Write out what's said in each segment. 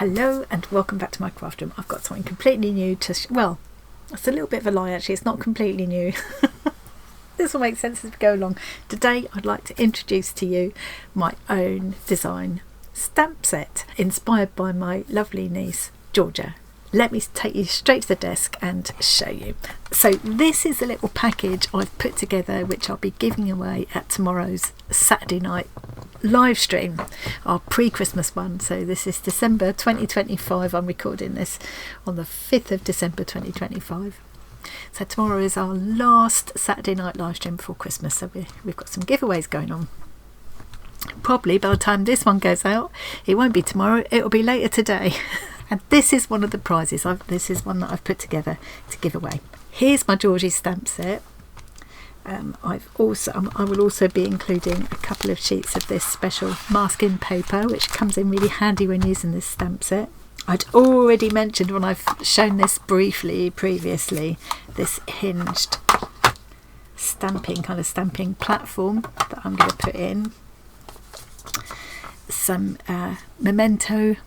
Hello and welcome back to my craft room. I've got something completely new to well, it's a little bit of a lie actually, it's not completely new. This will make sense as we go along. Today I'd like to introduce to you my own design stamp set inspired by my lovely niece Georgia. Let me take you straight to the desk and show you. So this is the little package I've put together which I'll be giving away at tomorrow's Saturday night live stream, our pre-Christmas one. So this is December 2025. I'm recording this on the 5th of December 2025. So tomorrow is our last Saturday night live stream before Christmas, so we've got some giveaways going on. Probably by the time this one goes out, it won't be tomorrow, it'll be later today. And this is one of the prizes. This is one that I've put together to give away. Here's my Georgie stamp set. I will also be including a couple of sheets of this special masking paper, which comes in really handy when using this stamp set. I'd already mentioned when I've shown this briefly previously, this hinged stamping platform that I'm going to put in. Some Memento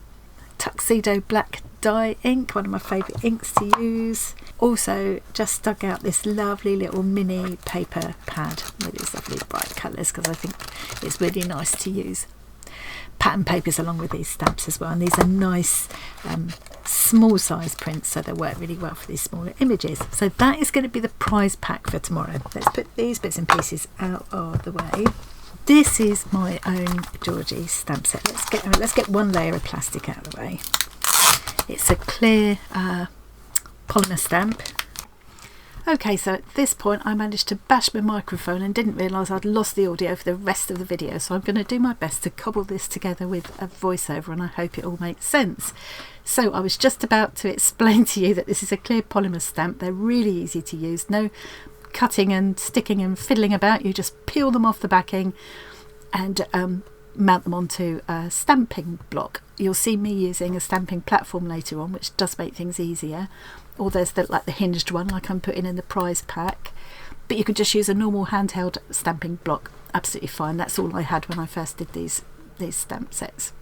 Tuxedo black dye ink, one of my favourite inks to use. Also just dug out this lovely little mini paper pad with these lovely bright colours because I think it's really nice to use. Pattern papers along with these stamps as well, and these are nice small size prints, so they work really well for these smaller images. So that is going to be the prize pack for tomorrow. Let's put these bits and pieces out of the way. This is my own Georgie stamp set. Let's get one layer of plastic out of the way. It's a clear polymer stamp. Okay, so at this point I managed to bash my microphone and didn't realise I'd lost the audio for the rest of the video, so I'm going to do my best to cobble this together with a voiceover, and I hope it all makes sense. So I was just about to explain to you that this is a clear polymer stamp. They're really easy to use, no cutting and sticking and fiddling about. You just peel them off the backing and mount them onto a stamping block. You'll see me using a stamping platform later on, which does make things easier. Or there's the hinged one like I'm putting in the prize pack, but you could just use a normal handheld stamping block, absolutely fine. That's all I had when I first did these stamp sets.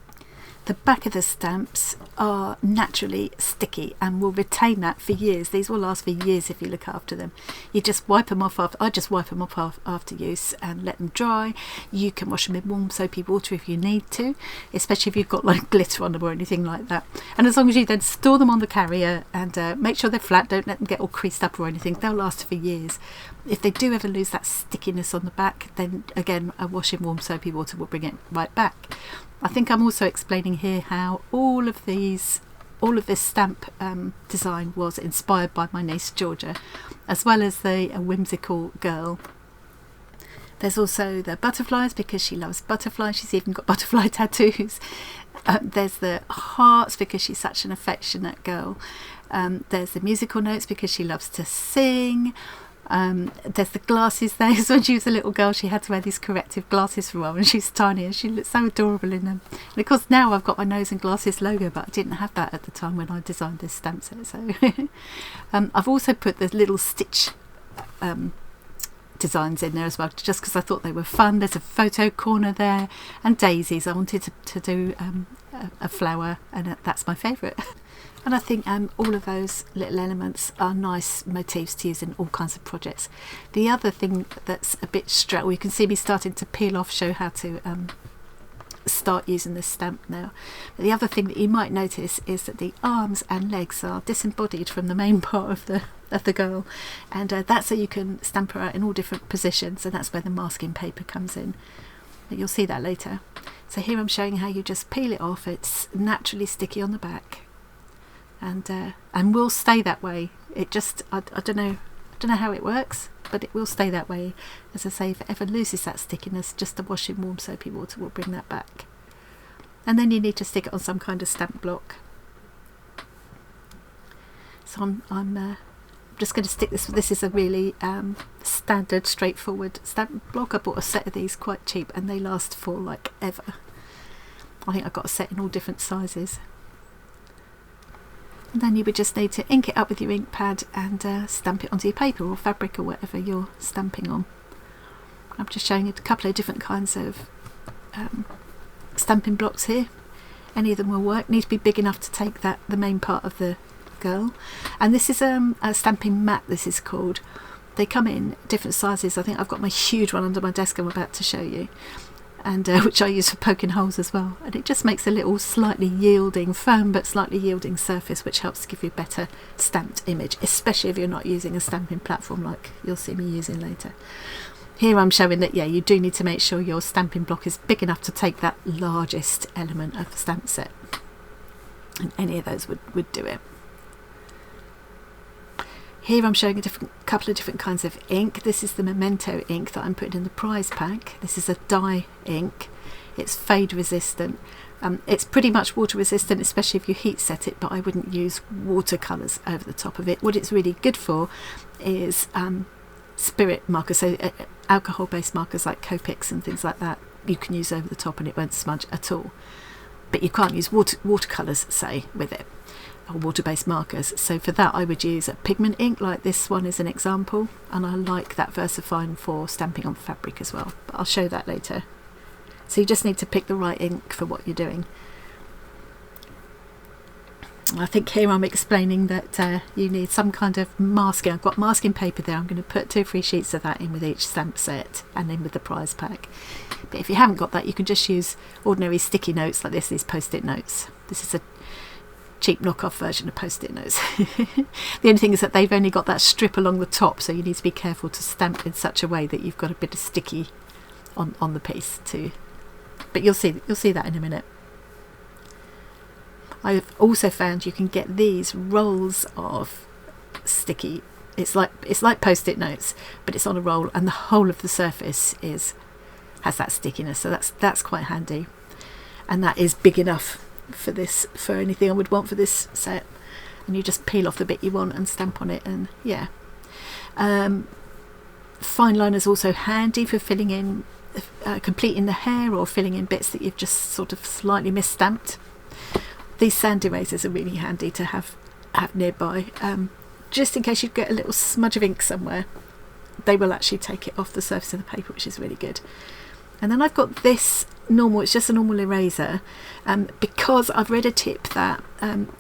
The back of the stamps are naturally sticky and will retain that for years. These will last for years if you look after them. You just wipe them off I just wipe them off after use and let them dry. You can wash them in warm soapy water if you need to, especially if you've got like glitter on them or anything like that. And as long as you then store them on the carrier and make sure they're flat, don't let them get all creased up or anything, they'll last for years. If they do ever lose that stickiness on the back, then again a wash in warm soapy water will bring it right back. I think I'm also explaining here how all of this stamp design was inspired by my niece Georgia, as well as the whimsical girl. There's also the butterflies because she loves butterflies. She's even got butterfly tattoos. There's the hearts because she's such an affectionate girl. There's the musical notes because she loves to sing. There's the glasses there, because when she was a little girl she had to wear these corrective glasses for a while when she was tiny, and she looked so adorable in them. And of course now I've got my nose and glasses logo, but I didn't have that at the time when I designed this stamp set. So I've also put the little stitch designs in there as well, just because I thought they were fun. There's a photo corner there and daisies. I wanted to do a flower, and that's my favourite. And I think all of those little elements are nice motifs to use in all kinds of projects. The other thing that's a bit you can see me starting to peel off, show how to start using this stamp now. But the other thing that you might notice is that the arms and legs are disembodied from the main part of the girl, and that's so you can stamp her out in all different positions, and that's where the masking paper comes in. But you'll see that later. So here I'm showing how you just peel it off. It's naturally sticky on the back. And will stay that way. It just I don't know how it works, but it will stay that way. As I say, if it ever loses that stickiness, just a wash in warm soapy water will bring that back. And then you need to stick it on some kind of stamp block. So I'm just going to stick this. This is a really standard, straightforward stamp block. I bought a set of these quite cheap, and they last for like ever. I think I've got a set in all different sizes. And then you would just need to ink it up with your ink pad and stamp it onto your paper or fabric or whatever you're stamping on. I'm just showing you a couple of different kinds of stamping blocks here. any of them will work. Need to be big enough to take the main part of the girl. And this is a stamping mat, this is called. They come in different sizes. I think I've got my huge one under my desk I'm about to show you, and which I use for poking holes as well. And it just makes a little slightly yielding, firm but slightly yielding surface, which helps to give you a better stamped image, especially if you're not using a stamping platform like you'll see me using later. Here I'm showing that, yeah, you do need to make sure your stamping block is big enough to take that largest element of the stamp set, and any of those would do it. Here I'm showing a couple of different kinds of ink. This is the Memento ink that I'm putting in the prize pack. This is a dye ink. It's fade resistant. It's pretty much water resistant, especially if you heat set it, but I wouldn't use watercolours over the top of it. What it's really good for is spirit markers, so alcohol based markers like Copics and things like that you can use over the top and it won't smudge at all. But you can't use watercolours, say, with it, or water-based markers. So for that I would use a pigment ink, like this one is an example, and I like that VersaFine for stamping on fabric as well, but I'll show that later. So you just need to pick the right ink for what you're doing. I think here I'm explaining that you need some kind of masking. I've got masking paper there. I'm going to put 2 or 3 sheets of that in with each stamp set and in with the prize pack. But if you haven't got that, you can just use ordinary sticky notes like this, these post-it notes. This is a cheap knockoff version of post-it notes. The only thing is that they've only got that strip along the top, so you need to be careful to stamp in such a way that you've got a bit of sticky on the piece too. But you'll see that in a minute. I've also found you can get these rolls of sticky. It's like post-it notes, but it's on a roll, and the whole of the surface has that stickiness. So that's quite handy, and that is big enough for anything I would want for this set. And you just peel off the bit you want and stamp on it, and yeah. Fine liner is also handy for filling in, completing the hair, or filling in bits that you've just sort of slightly misstamped. These sand erasers are really handy to have nearby, just in case you get a little smudge of ink somewhere. They will actually take it off the surface of the paper, which is really good. And then I've got this normal, it's just a normal eraser, because I've read a tip that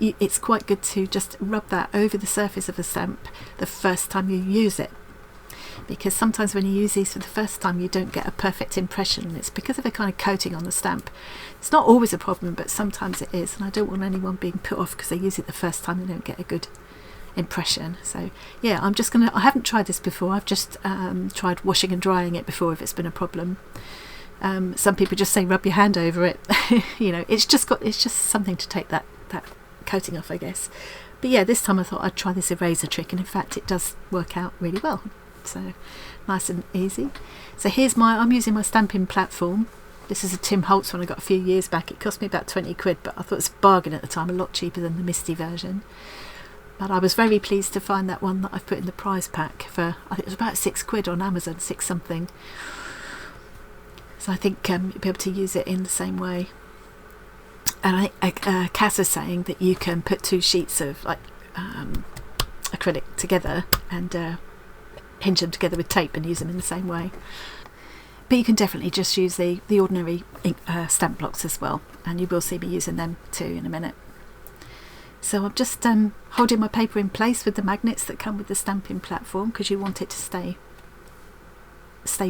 it's quite good to just rub that over the surface of a stamp the first time you use it, because sometimes when you use these for the first time you don't get a perfect impression, and it's because of a kind of coating on the stamp. It's not always a problem, but sometimes it is, and I don't want anyone being put off because they use it the first time and they don't get a good impression. So yeah, I haven't tried this before. I've just tried washing and drying it before if it's been a problem. Some people just say rub your hand over it. You know, it's just something to take that coating off, I guess. But yeah, this time I thought I'd try this eraser trick, and in fact it does work out really well. So nice and easy. So I'm using my stamping platform. This is a Tim Holtz one I got a few years back. It cost me about 20 quid, but I thought it was a bargain at the time, a lot cheaper than the Misty version. But I was very pleased to find that one that I've put in the prize pack for, I think it was about 6 quid on Amazon, 6 something. So I think you'll be able to use it in the same way. And Cass was saying that you can put 2 sheets of like acrylic together and hinge them together with tape and use them in the same way. But you can definitely just use the ordinary stamp blocks as well, and you will see me using them too in a minute. So I'm just holding my paper in place with the magnets that come with the stamping platform, because you want it to stay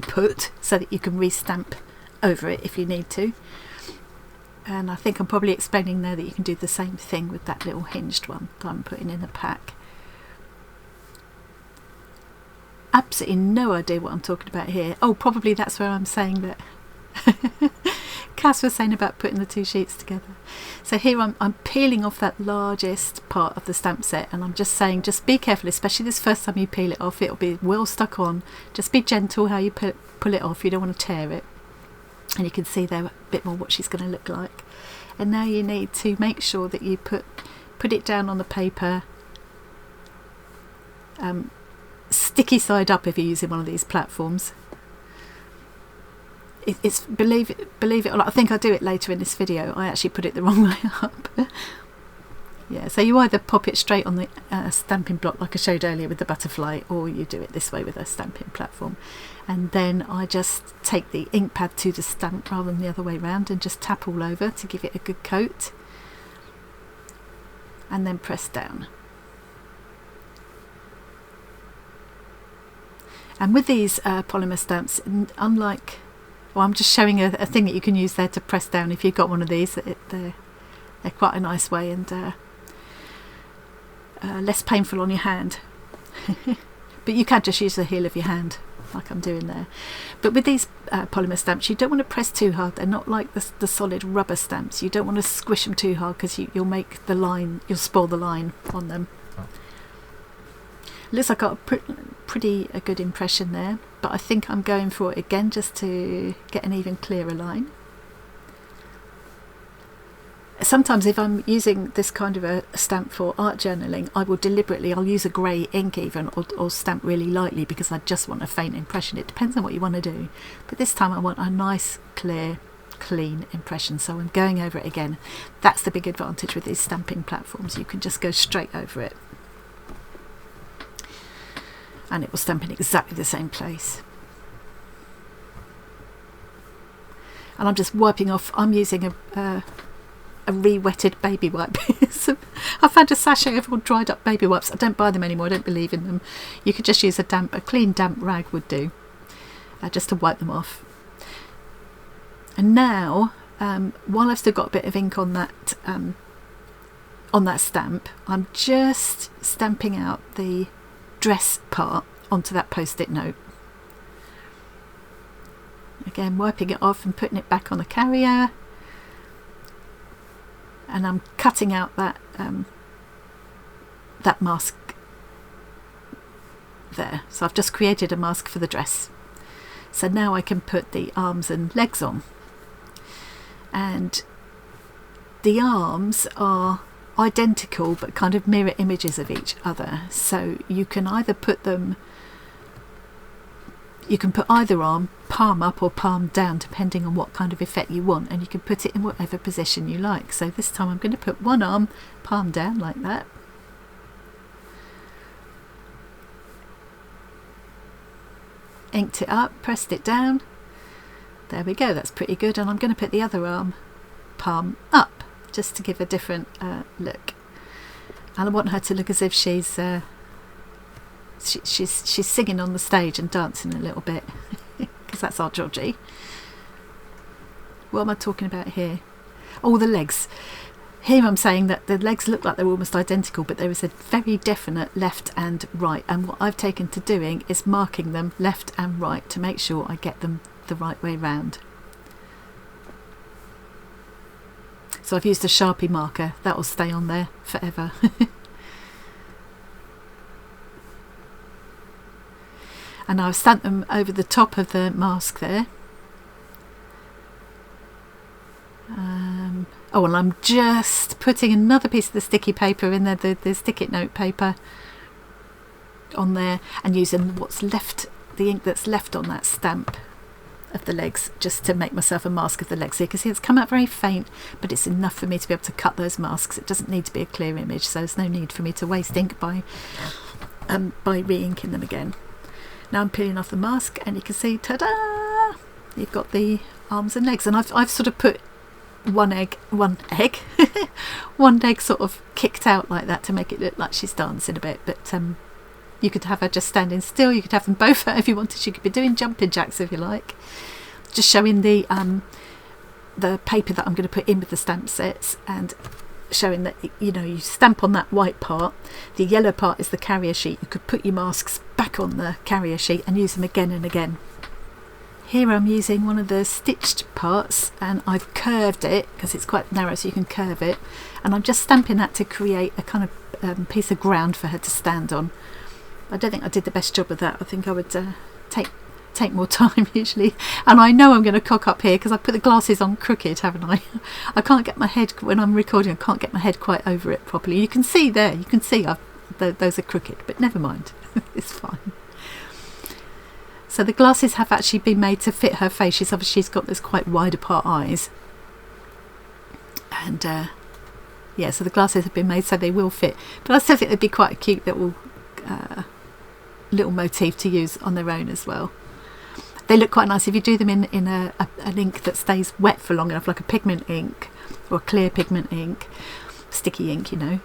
put so that you can re-stamp over it if you need to. And I think I'm probably explaining there that you can do the same thing with that little hinged one that I'm putting in the pack. Absolutely no idea what I'm talking about here. Oh, probably that's where I'm saying that Cass was saying about putting the 2 sheets together. So here I'm peeling off that largest part of the stamp set, and I'm just saying, just be careful, especially this first time you peel it off. It'll be well stuck on. Just be gentle how you pull it off. You don't want to tear it. And you can see there a bit more what she's going to look like. And now you need to make sure that you put it down on the paper, sticky side up if you're using one of these platforms. It's believe it or not, I think I'll do it later in this video. I actually put it the wrong way up. Yeah, so you either pop it straight on the stamping block like I showed earlier with the butterfly, or you do it this way with a stamping platform. and then I just take the ink pad to the stamp rather than the other way around and just tap all over to give it a good coat, and then press down. And with these polymer stamps, unlike, well, I'm just showing a thing that you can use there to press down if you've got one of these. They're quite a nice way, and less painful on your hand. But you can just use the heel of your hand like I'm doing there. But with these polymer stamps, you don't want to press too hard. They're not like the solid rubber stamps. You don't want to squish them too hard because you'll make the line, you'll spoil the line on them. Looks like I got a good impression there, but I think I'm going for it again just to get an even clearer line. Sometimes if I'm using this kind of a stamp for art journaling, I will deliberately, I'll use a grey ink even, or stamp really lightly because I just want a faint impression. It depends on what you want to do, but this time I want a nice, clear, clean impression, so I'm going over it again. That's the big advantage with these stamping platforms. You can just go straight over it, and it will stamp in exactly the same place. And I'm just wiping off. I'm using a re-wetted baby wipe. So I found a sachet of all dried up baby wipes. I don't buy them anymore, I don't believe in them. You could just use a clean damp rag would do, just to wipe them off. And now, while I've still got a bit of ink on that stamp, I'm just stamping out the dress part onto that post-it note. Again, wiping it off and putting it back on the carrier. And I'm cutting out that that mask there. So I've just created a mask for the dress. So now I can put the arms and legs on. And the arms are identical but kind of mirror images of each other. So you can either put them, you can put either arm palm up or palm down depending on what kind of effect you want, and you can put it in whatever position you like. So this time I'm going to put one arm palm down like that, inked it up, pressed it down, there we go, that's pretty good. And I'm going to put the other arm palm up just to give a different look, and I want her to look as if she's singing on the stage and dancing a little bit because that's our Georgie. What am I talking about here? Oh, the legs. Here I'm saying that the legs look like they're almost identical, but there is a very definite left and right, and what I've taken to doing is marking them left and right to make sure I get them the right way round. So I've used a Sharpie marker that will stay on there forever. And I've stamped them over the top of the mask there. Oh, and I'm just putting another piece of the sticky paper in there, the stick-it note paper on there, and using what's left, the ink that's left on that stamp of the legs, just to make myself a mask of the legs. So you can see it's come out very faint, but it's enough for me to be able to cut those masks. It doesn't need to be a clear image, so there's no need for me to waste ink by re-inking them again. Now I'm peeling off the mask, and you can see, ta-da! You've got the arms and legs, and I've sort of put one leg sort of kicked out like that to make it look like she's dancing a bit. But you could have her just standing still. You could have them both out if you wanted. She could be doing jumping jacks if you like. Just showing the paper that I'm going to put in with the stamp sets, and showing that, you know, you stamp on that white part, the yellow part is the carrier sheet. You could put your masks back on the carrier sheet and use them again and again. Here I'm using one of the stitched parts, and I've curved it because it's quite narrow, so you can curve it, and I'm just stamping that to create a kind of piece of ground for her to stand on. I don't think I did the best job of that. I think I would take more time usually, and I know I'm going to cock up here because I put the glasses on crooked, haven't I? I can't get my head, when I'm recording, I can't get my head quite over it properly. You can see there, you can see those are crooked, but never mind. It's fine. So the glasses have actually been made to fit her face. She's got those quite wide apart eyes, and yeah, so the glasses have been made so they will fit, but I still think they'd be quite a cute little motif to use on their own as well. They look quite nice if you do them in an ink that stays wet for long enough, like a pigment ink or a clear pigment ink, sticky ink, you know.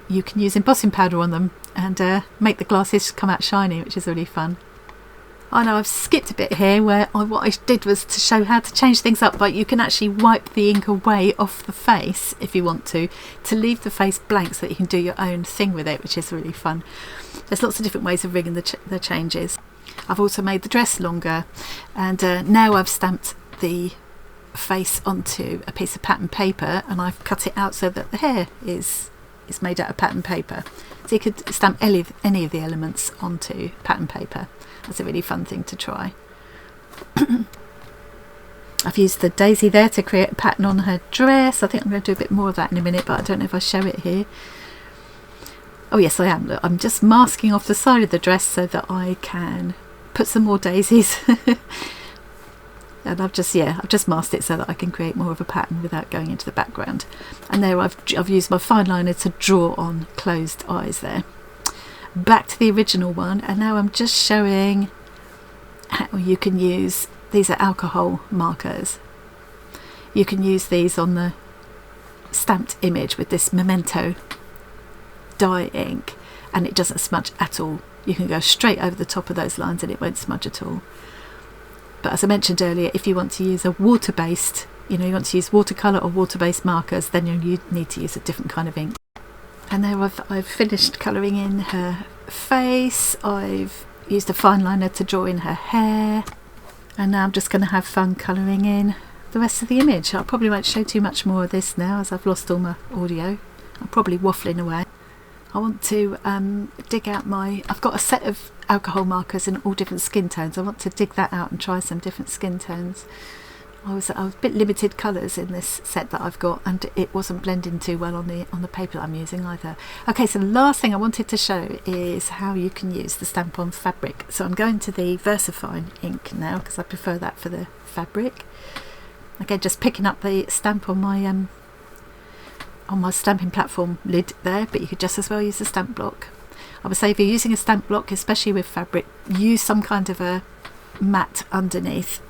You can use embossing powder on them and make the glasses come out shiny, which is really fun. I know I've skipped a bit here where what I did was to show how to change things up, but you can actually wipe the ink away off the face if you want to leave the face blank so that you can do your own thing with it, which is really fun. There's lots of different ways of rigging the changes. I've also made the dress longer, and now I've stamped the face onto a piece of pattern paper, and I've cut it out so that the hair is made out of pattern paper. So you could stamp any of the elements onto pattern paper. That's a really fun thing to try. I've used the daisy there to create a pattern on her dress. I think I'm going to do a bit more of that in a minute, but I don't know if I show it here. Oh yes, I am. Look, I'm just masking off the side of the dress so that I can put some more daisies. And I've just masked it so that I can create more of a pattern without going into the background. And there I've used my fine liner to draw on closed eyes there. Back to the original one, and now I'm just showing how you can use, these are alcohol markers. You can use these on the stamped image with this Memento dye ink, and it doesn't smudge at all. You can go straight over the top of those lines and it won't smudge at all. But as I mentioned earlier, if you want to use a water-based, you want to use watercolour or water-based markers, then you need to use a different kind of ink. And there I've finished colouring in her face. I've used a fine liner to draw in her hair, and now I'm just going to have fun colouring in the rest of the image. I probably won't show too much more of this now as I've lost all my audio. I'm probably waffling away. I want to dig out I've got a set of alcohol markers in all different skin tones. I want to dig that out and try some different skin tones. I was a bit limited colours in this set that I've got, and it wasn't blending too well on the paper that I'm using either. Okay, so the last thing I wanted to show is how you can use the stamp on fabric. So I'm going to the VersaFine ink now because I prefer that for the fabric. Again, just picking up the stamp on my stamping platform lid there, but you could just as well use the stamp block. I would say if you're using a stamp block, especially with fabric, use some kind of a mat underneath.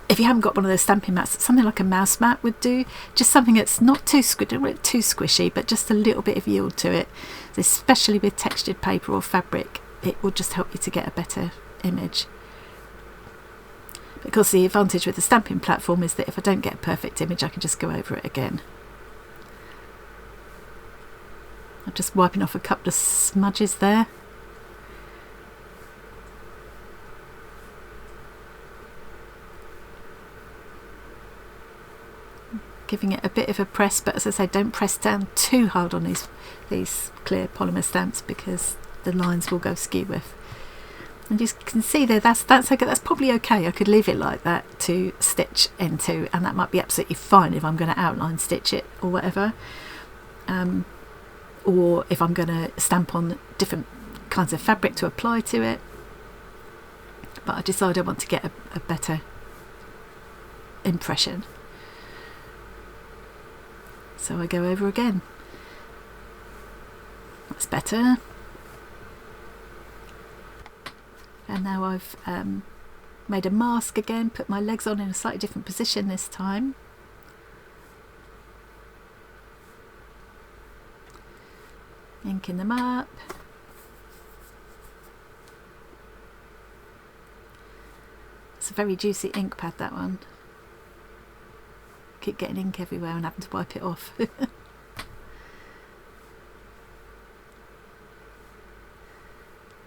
If you haven't got one of those stamping mats, something like a mouse mat would do. Just something that's not too squishy, but just a little bit of yield to it. Especially with textured paper or fabric, it will just help you to get a better image. Because the advantage with the stamping platform is that if I don't get a perfect image, I can just go over it again. I'm just wiping off a couple of smudges there. Giving it a bit of a press, but as I say, don't press down too hard on these clear polymer stamps because the lines will go skew with. And you can see there, that's okay. That's probably okay. I could leave it like that to stitch into, and that might be absolutely fine if I'm going to outline stitch it or whatever, or if I'm going to stamp on different kinds of fabric to apply to it. But I decided I want to get a better impression. So I go over again. That's better. And now I've made a mask again, put my legs on in a slightly different position this time. Inking them up. It's a very juicy ink pad, that one. Keep getting ink everywhere and having to wipe it off.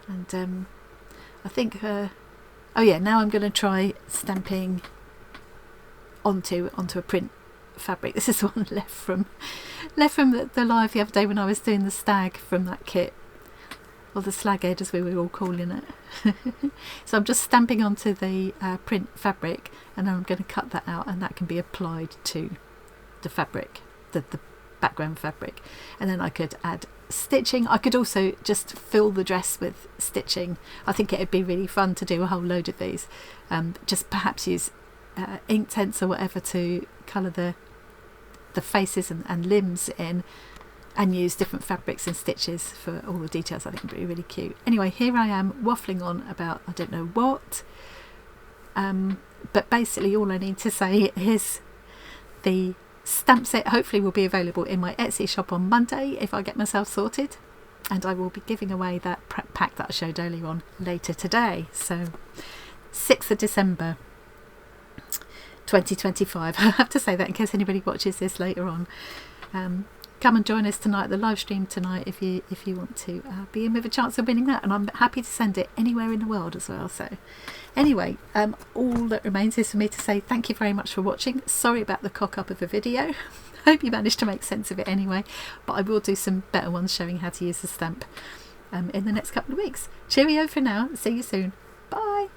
And I think oh yeah, now I'm going to try stamping onto a print fabric. This is the one left from the live the other day when I was doing the stag from that kit, or the slag edge as we were all calling it. So I'm just stamping onto the print fabric, and then I'm going to cut that out, and that can be applied to the fabric, the background fabric. And then I could add stitching. I could also just fill the dress with stitching. I think it would be really fun to do a whole load of these. Just perhaps use ink tents or whatever to colour the faces and limbs in, and use different fabrics and stitches for all the details. I think it'd be really cute. Anyway, here I am waffling on about I don't know what, but basically all I need to say is the stamp set hopefully will be available in my Etsy shop on Monday if I get myself sorted, and I will be giving away that pack that I showed earlier on later today. So 6th of December 2025. I have to say that in case anybody watches this later on. Come and join us tonight, the live stream tonight, if you want to be in with a chance of winning that, and I'm happy to send it anywhere in the world as well. So anyway, all that remains is for me to say thank you very much for watching. Sorry about the cock up of a video. Hope you managed to make sense of it anyway, but I will do some better ones showing how to use the stamp in the next couple of weeks. Cheerio for now. See you soon. Bye.